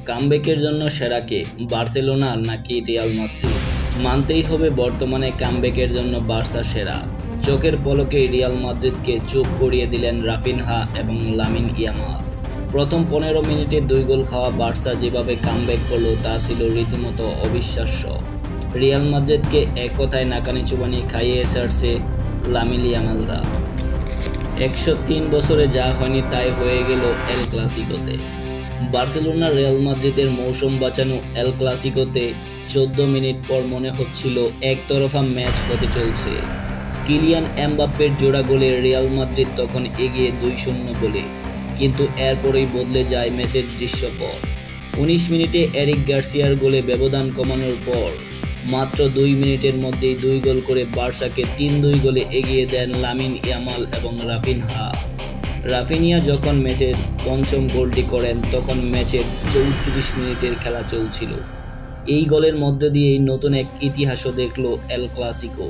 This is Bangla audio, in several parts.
কামব্যাকের জন্য সেরা কে, বার্সেলোনা নাকি রিয়াল মাদ্রিদ? মানতেই হবে বর্তমানে কামব্যাকের জন্য বার্সা সেরা। চোখের পলকে রিয়াল মাদ্রিদকে চুপ করিয়ে দিলেন রাফিনহা এবং লামিন ইয়ামাল। প্রথম 15 মিনিটে 2 গোল খাওয়া বার্সা যেভাবে কামব্যাক করলো তা ছিল রীতিমতো অবিশ্বাস্য। রিয়াল মাদ্রিদকে এক কথায় নাকানি চুবানি খাইয়ে ছাড়ছে লামিন ইয়ামালরা। 103 বছরে যা হয়নি তাই হয়ে গেল এল ক্লাসিকোতে। বার্সেলোনা রিয়াল মাদ্রিদের মৌসুম বাঁচানো এল ক্লাসিকোতে 14 মিনিট পর মনে হচ্ছিল একতরফা ম্যাচ হতে চলছে। কিলিয়ান এমবাপ্পের জোড়া গোলে রিয়াল মাদ্রিদ তখন এগিয়ে 2-0 গোলে, কিন্তু এরপরেই বদলে যায় ম্যাচের দৃশ্যপট। 19 মিনিটে এরিক গার্সিয়ার গোলে ব্যবধান কমানোর পর মাত্র 2 মিনিটের মধ্যেই 2 গোল করে বার্সাকে 3-2 গোলে এগিয়ে দেন লামিন ইয়ামাল এবং রাফিনহা। রাফিনিয়া যখন ম্যাচের পঞ্চম গোলটি করেন তখন ম্যাচের 34 মিনিটের খেলা চলছিল। এই গোলের মধ্যে দিয়েই নতুন এক ইতিহাসও দেখল এল ক্লাসিকো।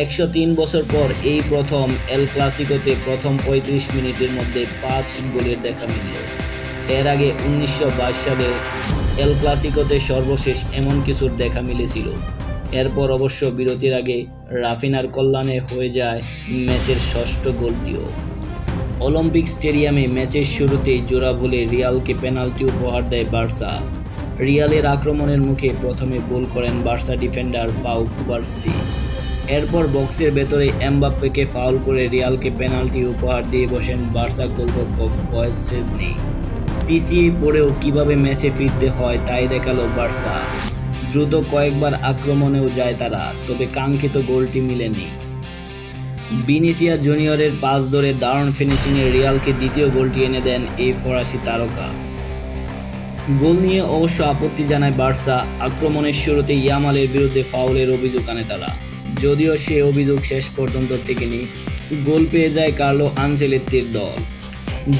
103 বছর পর এই প্রথম এল ক্লাসিকোতে প্রথম 35 মিনিটের মধ্যে 5 গোলের দেখা মিলল। এর আগে 1922 সালে এল ক্লাসিকোতে সর্বশেষ এমন কিছুর দেখা মিলেছিল। এরপর অবশ্য বিরতির আগে রাফিনার কল্যাণে হয়ে যায় ম্যাচের ষষ্ঠ গোলটিও। অলিম্পিক স্টেডিয়ামে ম্যাচের শুরুতেই জোড়া ভুলে রিয়ালকে পেনাল্টি উপহার দেয় বার্সা। রিয়ালের আক্রমণের মুখে প্রথমে গোল করেন বার্সা ডিফেন্ডার পাউ কুবার্সি। এরপর বক্সের ভেতরে এমবাপ্পেকে ফাউল করে রিয়ালকে পেনাল্টি উপহার দিয়ে বসেন বার্সা গোলরক্ষক বয়েস সেজনি। পিছিয়ে পড়েও কিভাবে ম্যাচে ফিরতে হয় তাই দেখালো বার্সা। দ্রুত কয়েকবার আক্রমণেও যায় তারা, তবে কাঙ্ক্ষিত গোলটি মিলেনি। ভিনিসিয়াস জুনিয়রের পাস ধরে দারুণ ফিনিশিংয়ে রিয়ালকে দ্বিতীয় গোলটি এনে দেন এই ফরাসি তারকা। গোল নিয়ে অবশ্য আপত্তি জানায় বার্সা। আক্রমণের শুরুতে ইয়ামালের বিরুদ্ধে ফাউলের অভিযোগ আনে তারা, যদিও সে অভিযোগ শেষ পর্যন্ত টেকেনি। গোল পেয়ে যায় কার্লো আনচেলত্তির দল।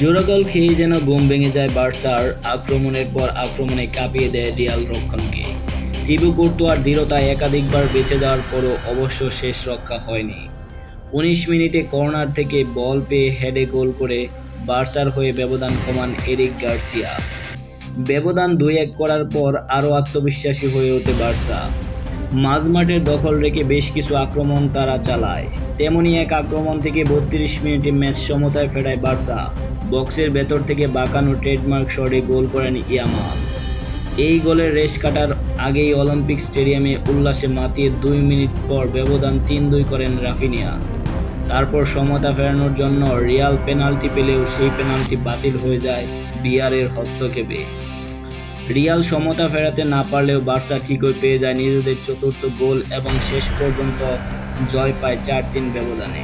জোড়া গোল খেয়ে যেন ঘুম ভেঙে যায় বার্সার। আক্রমণের পর আক্রমণে কাঁপিয়ে দেয় রিয়াল রক্ষণকে। থিবো কুর্তোয়ার দৃঢ়তায় একাধিকবার বেঁচে যাওয়ার পরও অবশ্য শেষ রক্ষা হয়নি। 19 মিনিটে কর্নার থেকে বল পেয়ে হেডে গোল করে বার্সার হয়ে ব্যবধান কমান এরিক গার্সিয়া। ব্যবধান 2-1 করার পর আরও আত্মবিশ্বাসী হয়ে ওঠে বার্সা। মাঝমাঠের দখল রেখে বেশ কিছু আক্রমণ তারা চালায়। তেমনি এক আক্রমণ থেকে 32 মিনিটে ম্যাচ সমতায় ফেরায় বার্সা। বক্সের ভেতর থেকে বাঁকানো ট্রেডমার্ক শটে গোল করেন ইয়ামাল। এই গোলের রেশ কাটার আগেই অলিম্পিক স্টেডিয়ামে উল্লাসে মাতিয়ে 2 মিনিট পর ব্যবধান 3-2 করেন রাফিনিয়া। তারপর সমতা ফেরানোর জন্য রিয়াল পেনাল্টি পেলেও সেই পেনাল্টি বাতিল হয়ে যায় ভিআরের হস্তক্ষেপে। রিয়াল সমতা ফেরাতে না পারলেও বার্সা ঠিকই পেয়ে যায় নিজেদের চতুর্থ গোল এবং শেষ পর্যন্ত জয় পায় 4-3 ব্যবধানে।